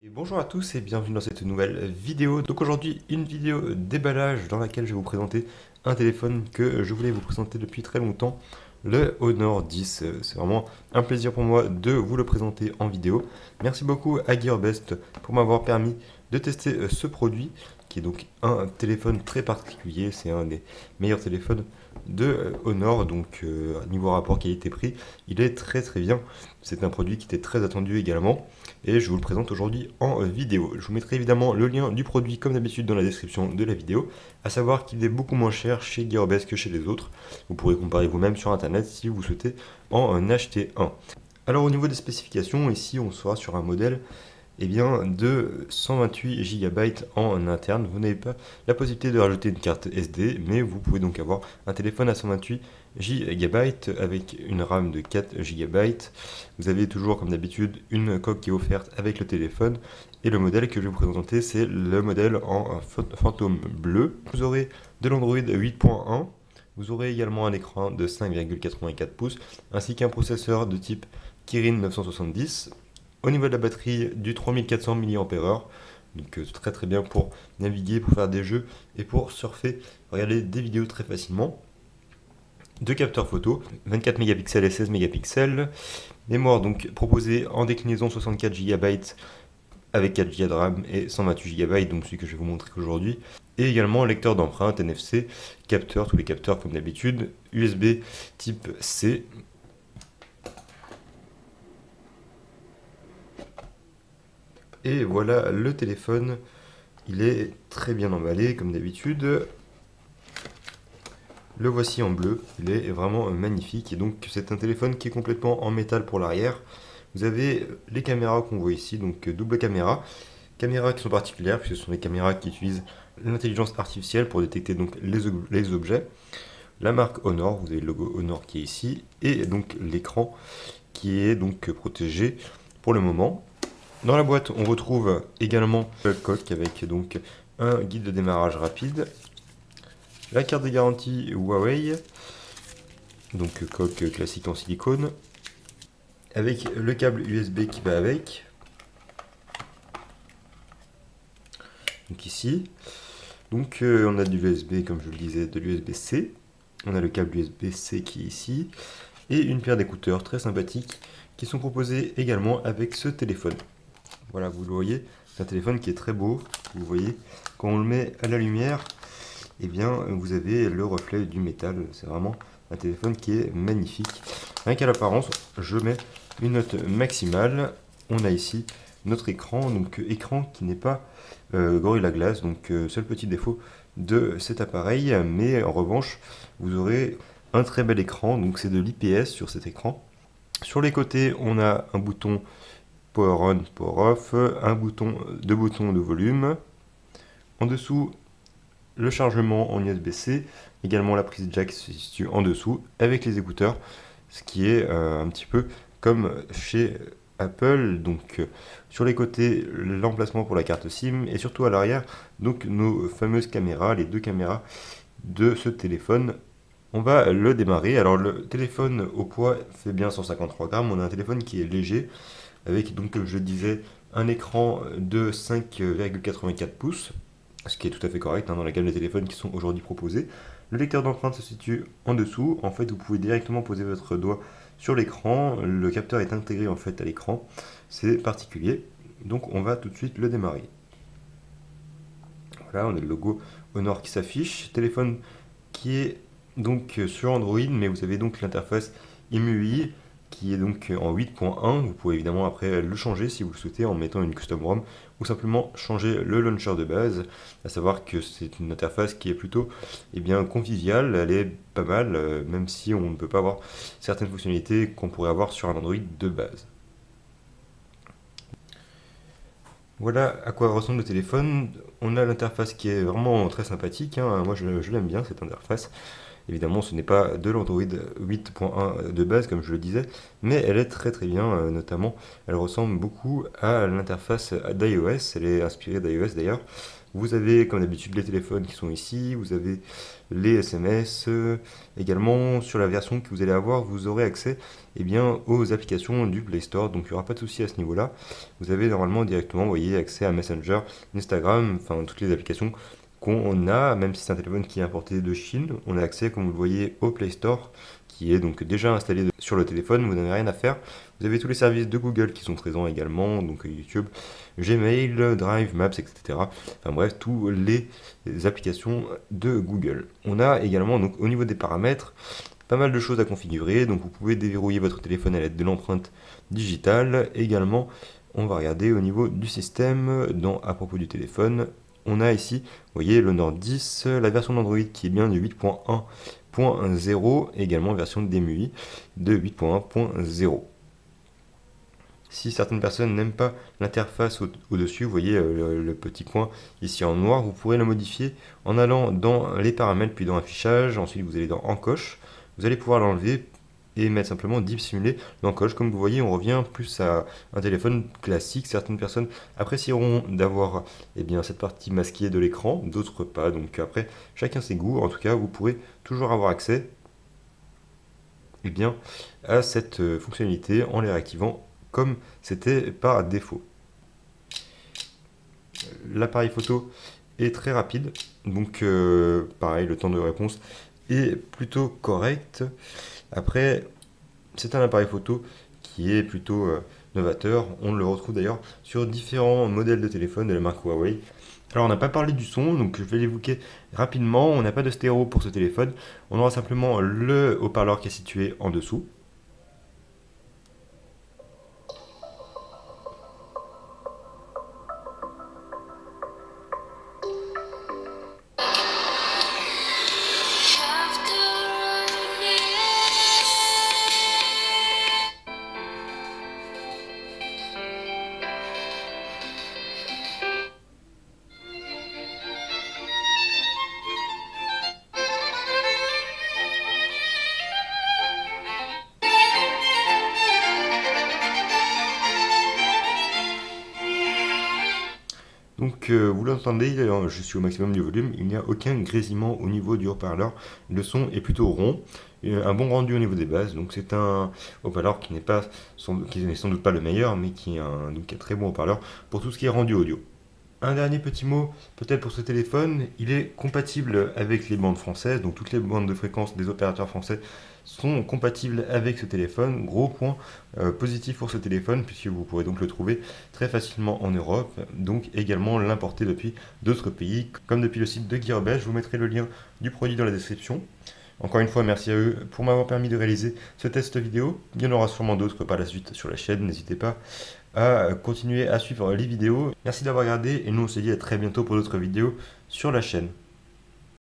Et bonjour à tous et bienvenue dans cette nouvelle vidéo. Donc aujourd'hui une vidéo déballage dans laquelle je vais vous présenter un téléphone que je voulais vous présenter depuis très longtemps, le Honor 10. C'est vraiment un plaisir pour moi de vous le présenter en vidéo. Merci beaucoup à Gearbest pour m'avoir permis de tester ce produit qui est donc un téléphone très particulier. C'est un des meilleurs téléphones de Honor, donc niveau rapport qualité-prix, il est très bien. C'est un produit qui était très attendu également et je vous le présente aujourd'hui en vidéo. Je vous mettrai évidemment le lien du produit comme d'habitude dans la description de la vidéo, à savoir qu'il est beaucoup moins cher chez Gearbest que chez les autres. Vous pourrez comparer vous-même sur internet si vous souhaitez en acheter un. Alors au niveau des spécifications, ici on sera sur un modèle de 128 Go en interne. Vous n'avez pas la possibilité de rajouter une carte SD, mais vous pouvez donc avoir un téléphone à 128 Go avec une RAM de 4 Go. Vous avez toujours, comme d'habitude, une coque qui est offerte avec le téléphone. Et le modèle que je vais vous présenter, c'est le modèle en fantôme bleu. Vous aurez de l'Android 8.1. Vous aurez également un écran de 5,84 pouces, ainsi qu'un processeur de type Kirin 970. Au niveau de la batterie, du 3400 mAh, donc très bien pour naviguer, pour faire des jeux et pour surfer, regarder des vidéos très facilement. Deux capteurs photo, 24 mégapixels et 16 mégapixels. Mémoire donc proposée en déclinaison 64 Go avec 4 Go de RAM et 128 Go, donc celui que je vais vous montrer aujourd'hui. Et également lecteur d'empreintes, NFC, capteur, tous les capteurs comme d'habitude, USB type C. Et voilà le téléphone, il est très bien emballé comme d'habitude. Le voici en bleu, il est vraiment magnifique et donc c'est un téléphone qui est complètement en métal pour l'arrière. Vous avez les caméras qu'on voit ici, donc double caméra. Caméras qui sont particulières puisque ce sont des caméras qui utilisent l'intelligence artificielle pour détecter donc les objets. La marque Honor, vous avez le logo Honor qui est ici et donc l'écran qui est donc protégé pour le moment. Dans la boîte, on retrouve également le coque avec donc un guide de démarrage rapide, la carte de garantie Huawei, donc coque classique en silicone, avec le câble USB qui va avec. Donc ici, donc on a du USB comme je le disais, de l'USB-C, on a le câble USB-C qui est ici, et une paire d'écouteurs très sympathiques qui sont proposés également avec ce téléphone. Voilà, vous le voyez, c'est un téléphone qui est très beau. Vous voyez, quand on le met à la lumière, vous avez le reflet du métal. C'est vraiment un téléphone qui est magnifique. Rien qu'à l'apparence, je mets une note maximale. On a ici notre écran, donc écran qui n'est pas Gorilla Glass, donc seul petit défaut de cet appareil. Mais en revanche, vous aurez un très bel écran, donc c'est de l'IPS sur cet écran. Sur les côtés, on a un bouton Power On, Power Off, deux boutons de volume. En dessous, le chargement en USB-C, également la prise jack se situe en dessous avec les écouteurs, ce qui est un petit peu comme chez Apple. Donc sur les côtés, l'emplacement pour la carte SIM et surtout à l'arrière, donc nos fameuses caméras, les deux caméras de ce téléphone. On va le démarrer. Alors le téléphone au poids fait bien 153 grammes. On a un téléphone qui est léger avec donc comme je le disais un écran de 5,84 pouces, ce qui est tout à fait correct dans la gamme des téléphones qui sont aujourd'hui proposés. Le lecteur d'empreintes se situe en dessous. En fait, vous pouvez directement poser votre doigt sur l'écran. Le capteur est intégré en fait à l'écran. C'est particulier. Donc on va tout de suite le démarrer. Voilà, on a le logo Honor qui s'affiche. Téléphone qui est donc sur Android, mais vous avez donc l'interface EMUI qui est donc en 8.1. Vous pouvez évidemment après le changer si vous le souhaitez en mettant une custom ROM ou simplement changer le launcher de base, à savoir que c'est une interface qui est plutôt conviviale, elle est pas mal, même si on ne peut pas avoir certaines fonctionnalités qu'on pourrait avoir sur un Android de base. Voilà à quoi ressemble le téléphone. On a l'interface qui est vraiment très sympathique, hein. Moi je l'aime bien cette interface. Évidemment, ce n'est pas de l'Android 8.1 de base, comme je le disais, mais elle est très bien, notamment, elle ressemble beaucoup à l'interface d'iOS, elle est inspirée d'iOS d'ailleurs. Vous avez comme d'habitude les téléphones qui sont ici, vous avez les SMS, également sur la version que vous allez avoir, vous aurez accès aux applications du Play Store, donc il n'y aura pas de souci à ce niveau-là. Vous avez normalement directement, vous voyez, accès à Messenger, Instagram, enfin toutes les applications qu'on a, même si c'est un téléphone qui est importé de Chine, on a accès, comme vous le voyez, au Play Store, qui est donc déjà installé sur le téléphone, vous n'avez rien à faire. Vous avez tous les services de Google qui sont présents également, donc YouTube, Gmail, Drive, Maps, etc. Enfin bref, toutes les applications de Google. On a également, donc au niveau des paramètres, pas mal de choses à configurer, donc vous pouvez déverrouiller votre téléphone à l'aide de l'empreinte digitale. Également, on va regarder au niveau du système, à propos du téléphone, on a ici, vous voyez, l'Honor 10, la version d'Android qui est bien de 8.1.0, également version de DMUI de 8.1.0. Si certaines personnes n'aiment pas l'interface au-dessus, vous voyez le petit coin ici en noir, vous pourrez le modifier en allant dans les paramètres, puis dans affichage, ensuite vous allez dans encoche, vous allez pouvoir l'enlever et mettre simplement Deep Simulé l'encoche. Comme vous voyez, on revient plus à un téléphone classique. Certaines personnes apprécieront d'avoir cette partie masquée de l'écran, d'autres pas. Donc après, chacun ses goûts. En tout cas, vous pourrez toujours avoir accès à cette fonctionnalité en les réactivant comme c'était par défaut. L'appareil photo est très rapide, donc pareil, le temps de réponse est plutôt correct. Après, c'est un appareil photo qui est plutôt novateur. On le retrouve d'ailleurs sur différents modèles de téléphone de la marque Huawei. Alors on n'a pas parlé du son, donc je vais l'évoquer rapidement. On n'a pas de stéréo pour ce téléphone. On aura simplement le haut-parleur qui est situé en dessous. Donc vous l'entendez, je suis au maximum du volume, il n'y a aucun grésillement au niveau du haut-parleur, le son est plutôt rond, un bon rendu au niveau des basses, donc c'est un haut-parleur qui n'est sans doute pas le meilleur, mais qui est un très bon haut-parleur pour tout ce qui est rendu audio. Un dernier petit mot, peut-être pour ce téléphone, il est compatible avec les bandes françaises, donc toutes les bandes de fréquence des opérateurs français sont compatibles avec ce téléphone. Gros point positif pour ce téléphone, puisque vous pourrez donc le trouver très facilement en Europe, donc également l'importer depuis d'autres pays, comme depuis le site de Gearbest. Je vous mettrai le lien du produit dans la description. Encore une fois, merci à eux pour m'avoir permis de réaliser ce test vidéo. Il y en aura sûrement d'autres par la suite sur la chaîne, n'hésitez pas à continuer à suivre les vidéos. Merci d'avoir regardé et nous on se dit à très bientôt pour d'autres vidéos sur la chaîne.